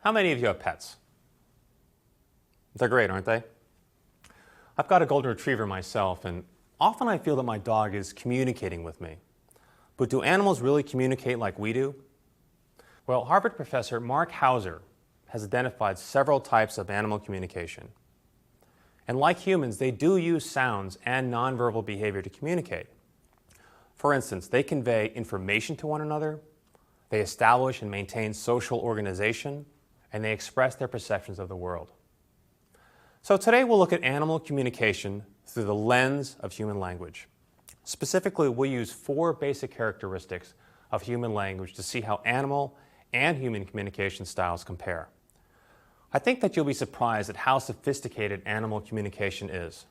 How many of you have pets? They're great, aren't they? I've got a golden retriever myself, and often I feel that my dog is communicating with me. But do animals really communicate like we do? Well, Harvard professor Mark Hauser has identified several types of animal communication. And like humans, they do use sounds and nonverbal behavior to communicate. For instance, they convey information to one another, they establish and maintain social organization, and they express their perceptions of the world. So today we'll look at animal communication through the lens of human language. Specifically, we'll use 4 basic characteristics of human language to see how animal and human communication styles compare. I think that you'll be surprised at how sophisticated animal communication is.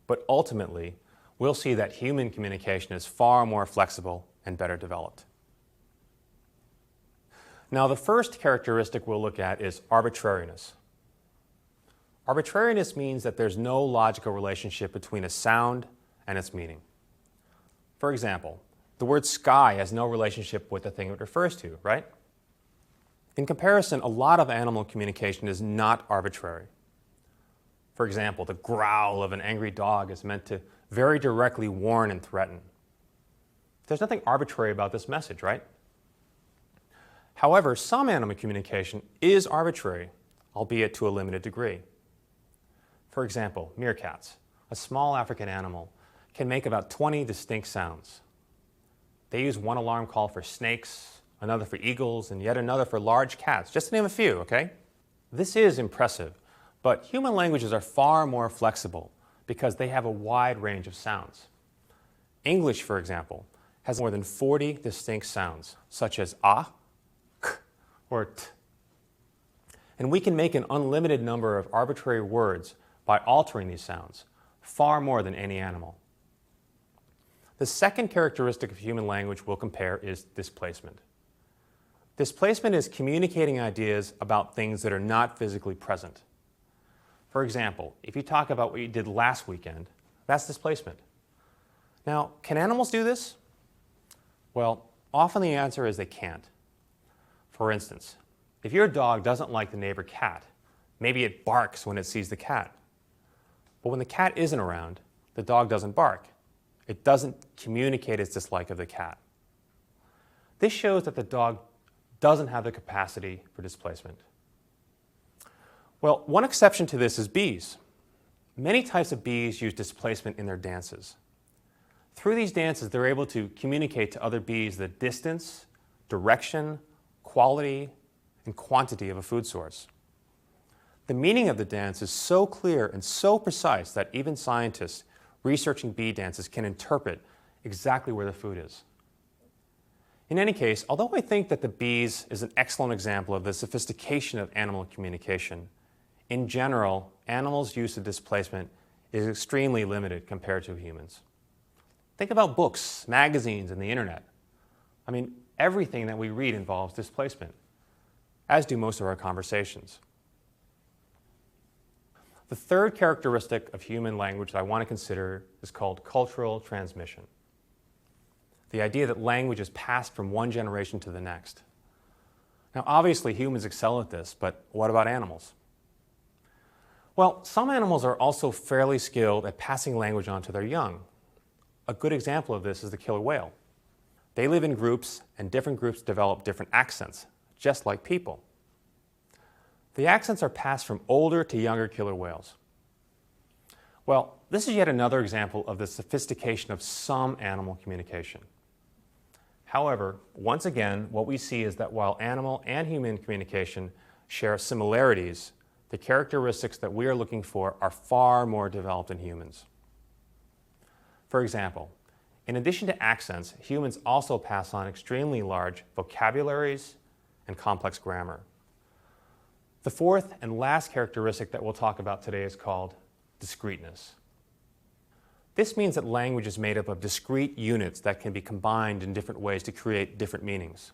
But ultimately, we'll see that human communication is far more flexible and better developed. Now, the first characteristic we'll look at is arbitrariness. Arbitrariness means that there's no logical relationship between a sound and its meaning. For example, the word sky has no relationship with the thing it refers to, right? In comparison, a lot of animal communication is not arbitrary. For example, the growl of an angry dog is meant to very directly warn and threaten. There's nothing arbitrary about this message, right? However, some animal communication is arbitrary, albeit to a limited degree. For example, meerkats, a small African animal, can make about 20 distinct sounds. They use one alarm call for snakes, another for eagles, and yet another for large cats, just to name a few, okay? This is impressive, but human languages are far more flexible because they have a wide range of sounds. English, for example, has more than 40 distinct sounds, such as ah, k, or t. And we can make an unlimited number of arbitrary words by altering these sounds, far more than any animal. The second characteristic of human language we'll compare is displacement. Displacement is communicating ideas about things that are not physically present. For example, if you talk about what you did last weekend, that's displacement. Now, can animals do this? Well, often the answer is they can't. For instance, if your dog doesn't like the neighbor cat, maybe it barks when it sees the cat. But when the cat isn't around, the dog doesn't bark. It doesn't communicate its dislike of the cat. This shows that the dog doesn't have the capacity for displacement. Well, one exception to this is bees. Many types of bees use displacement in their dances. Through these dances, they're able to communicate to other bees the distance, direction, quality, and quantity of a food source. The meaning of the dance is so clear and so precise that even scientists researching bee dances can interpret exactly where the food is. In any case, although I think that the bees is an excellent example of the sophistication of animal communication, in general, animals' use of displacement is extremely limited compared to humans. Think about books, magazines, and the internet. I mean, everything that we read involves displacement, as do most of our conversations. The third characteristic of human language that I want to consider is called cultural transmission. The idea that language is passed from one generation to the next. Now, obviously, humans excel at this, but what about animals? Well, some animals are also fairly skilled at passing language on to their young. A good example of this is the killer whale. They live in groups, and different groups develop different accents, just like people. The accents are passed from older to younger killer whales. Well, this is yet another example of the sophistication of some animal communication. However, once again, what we see is that while animal and human communication share similarities, the characteristics that we are looking for are far more developed in humans. For example, in addition to accents, humans also pass on extremely large vocabularies and complex grammar. The fourth and last characteristic that we'll talk about today is called discreteness. This means that language is made up of discrete units that can be combined in different ways to create different meanings.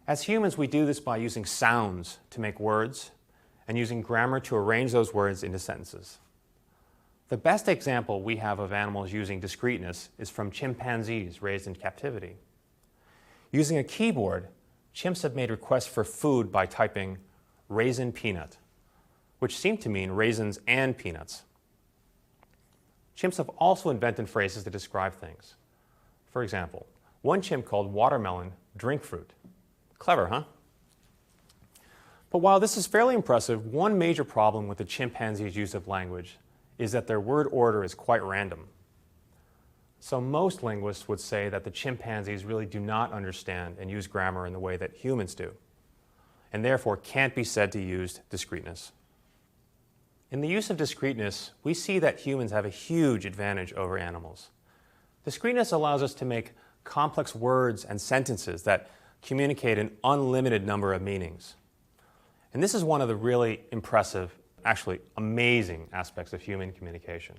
As humans, we do this by using sounds to make words and using grammar to arrange those words into sentences. The best example we have of animals using discreteness is from chimpanzees raised in captivity. Using a keyboard, chimps have made requests for food by typing raisin peanut, which seem to mean raisins and peanuts. Chimps have also invented phrases to describe things. For example, one chimp called watermelon drink fruit. Clever, huh? But while this is fairly impressive, one major problem with the chimpanzees' use of language is that their word order is quite random. So most linguists would say that the chimpanzees really do not understand and use grammar in the way that humans do, and therefore can't be said to use discreteness. In the use of discreteness, we see that humans have a huge advantage over animals. Discreteness allows us to make complex words and sentences that communicate an unlimited number of meanings. And this is one of the really impressive, actually amazing aspects of human communication.